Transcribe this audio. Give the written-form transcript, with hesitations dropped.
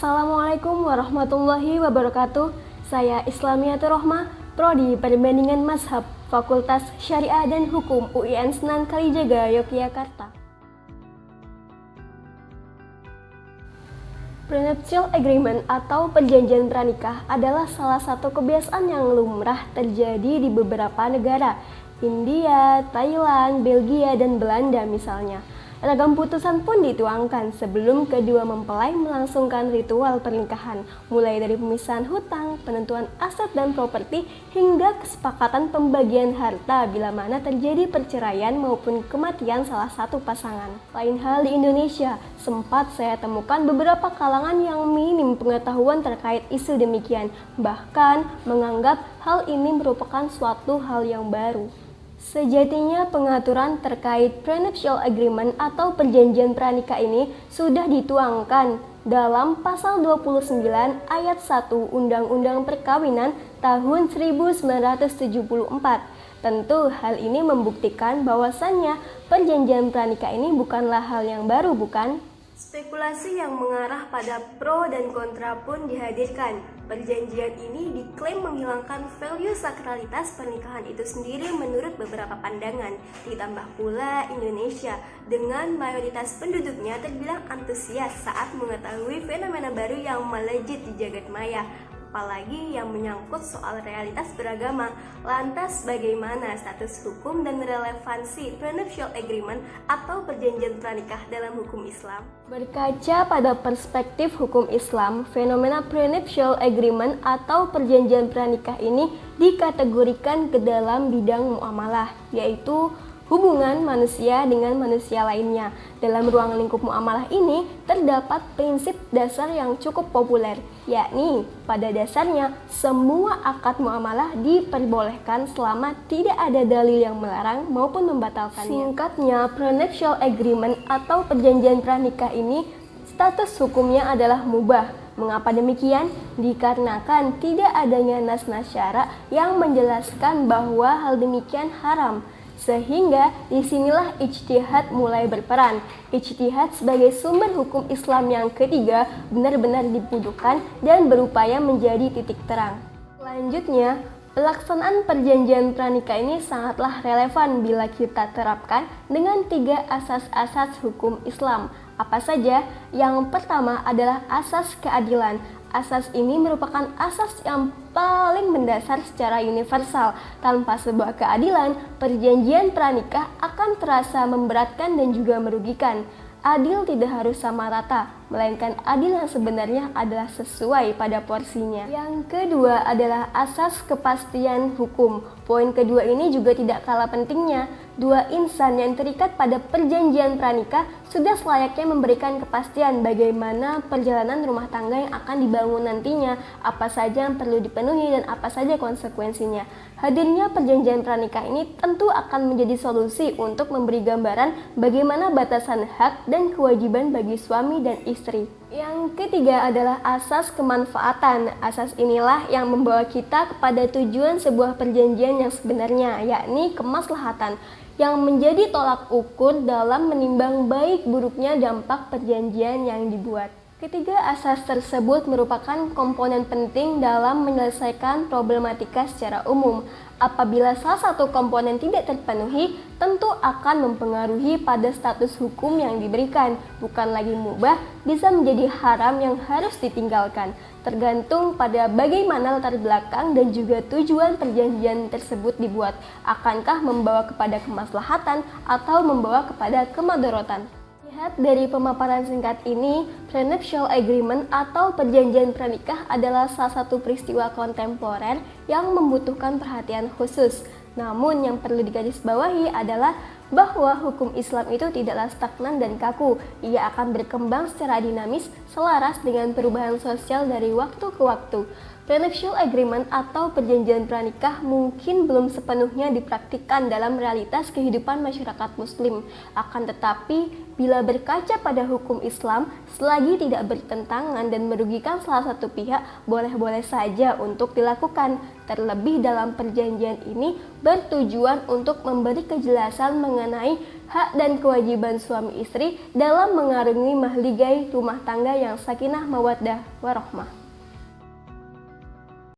Assalamualaikum warahmatullahi wabarakatuh. Saya Islamiatur Rohmah, Prodi Perbandingan Mazhab, Fakultas Syariah dan Hukum UIN Sunan Kalijaga, Yogyakarta. Prenuptial agreement atau perjanjian pranikah adalah salah satu kebiasaan yang lumrah terjadi di beberapa negara, India, Thailand, Belgia, dan Belanda misalnya. Ragam putusan pun dituangkan sebelum kedua mempelai melangsungkan ritual pernikahan, mulai dari pemisahan hutang, penentuan aset dan properti, hingga kesepakatan pembagian harta bila mana terjadi perceraian maupun kematian salah satu pasangan. Lain hal di Indonesia, sempat saya temukan beberapa kalangan yang minim pengetahuan terkait isu demikian, bahkan menganggap hal ini merupakan suatu hal yang baru. Sejatinya pengaturan terkait prenuptial agreement atau perjanjian pranikah ini sudah dituangkan dalam pasal 29 ayat 1 Undang-Undang Perkawinan tahun 1974. Tentu hal ini membuktikan bahwasannya perjanjian pranikah ini bukanlah hal yang baru, bukan? Spekulasi yang mengarah pada pro dan kontra pun dihadirkan. Perjanjian ini diklaim menghilangkan value sakralitas pernikahan itu sendiri menurut beberapa pandangan. Ditambah pula Indonesia dengan mayoritas penduduknya terbilang antusias saat mengetahui fenomena baru yang melejit di jagat maya, apalagi yang menyangkut soal realitas beragama. Lantas bagaimana status hukum dan relevansi prenuptial agreement atau perjanjian pranikah dalam hukum Islam? Berkaca pada perspektif hukum Islam, fenomena prenuptial agreement atau perjanjian pranikah ini dikategorikan ke dalam bidang muamalah, yaitu hubungan manusia dengan manusia lainnya. Dalam ruang lingkup muamalah ini terdapat prinsip dasar yang cukup populer, yakni pada dasarnya semua akad muamalah diperbolehkan selama tidak ada dalil yang melarang maupun membatalkannya. Singkatnya, prenuptial agreement atau perjanjian pranikah ini status hukumnya adalah mubah. Mengapa demikian? Dikarenakan tidak adanya nas-nas syara yang menjelaskan bahwa hal demikian haram. Sehingga disinilah ijtihad mulai berperan. Ijtihad sebagai sumber hukum Islam yang ketiga benar-benar dibutuhkan dan berupaya menjadi titik terang. Selanjutnya, pelaksanaan perjanjian pranikah ini sangatlah relevan bila kita terapkan dengan 3 asas-asas hukum Islam. Apa saja? Yang pertama adalah asas keadilan. Asas ini merupakan asas yang paling mendasar secara universal. Tanpa sebuah keadilan, perjanjian pranikah akan terasa memberatkan dan juga merugikan. Adil tidak harus sama rata, melainkan adil yang sebenarnya adalah sesuai pada porsinya. Yang kedua adalah asas kepastian hukum. Poin kedua ini juga tidak kalah pentingnya. Dua insan yang terikat pada perjanjian pranikah sudah selayaknya memberikan kepastian bagaimana perjalanan rumah tangga yang akan dibangun nantinya, apa saja yang perlu dipenuhi dan apa saja konsekuensinya. Hadirnya perjanjian pranikah ini tentu akan menjadi solusi untuk memberi gambaran bagaimana batasan hak dan kewajiban bagi suami dan istri. Yang ketiga adalah asas kemanfaatan. Asas inilah yang membawa kita kepada tujuan sebuah perjanjian yang sebenarnya, yakni kemaslahatan, yang menjadi tolak ukur dalam menimbang baik buruknya dampak perjanjian yang dibuat. Ketiga asas tersebut merupakan komponen penting dalam menyelesaikan problematika secara umum. Apabila salah satu komponen tidak terpenuhi, tentu akan mempengaruhi pada status hukum yang diberikan. Bukan lagi mubah, bisa menjadi haram yang harus ditinggalkan. Tergantung pada bagaimana latar belakang dan juga tujuan perjanjian tersebut dibuat. Akankah membawa kepada kemaslahatan atau membawa kepada kemadharatan? Lihat dari pemaparan singkat ini, prenuptial agreement atau perjanjian pranikah adalah salah satu peristiwa kontemporer yang membutuhkan perhatian khusus. Namun yang perlu digarisbawahi adalah bahwa hukum Islam itu tidaklah stagnan dan kaku. Ia akan berkembang secara dinamis selaras dengan perubahan sosial dari waktu ke waktu. Prenuptial agreement atau perjanjian pranikah mungkin belum sepenuhnya dipraktikkan dalam realitas kehidupan masyarakat muslim. Akan tetapi, bila berkaca pada hukum Islam, selagi tidak bertentangan dan merugikan salah satu pihak, boleh-boleh saja untuk dilakukan. Terlebih dalam perjanjian ini bertujuan untuk memberi kejelasan mengenai hak dan kewajiban suami istri dalam mengarungi mahligai rumah tangga yang sakinah mawaddah warahmah.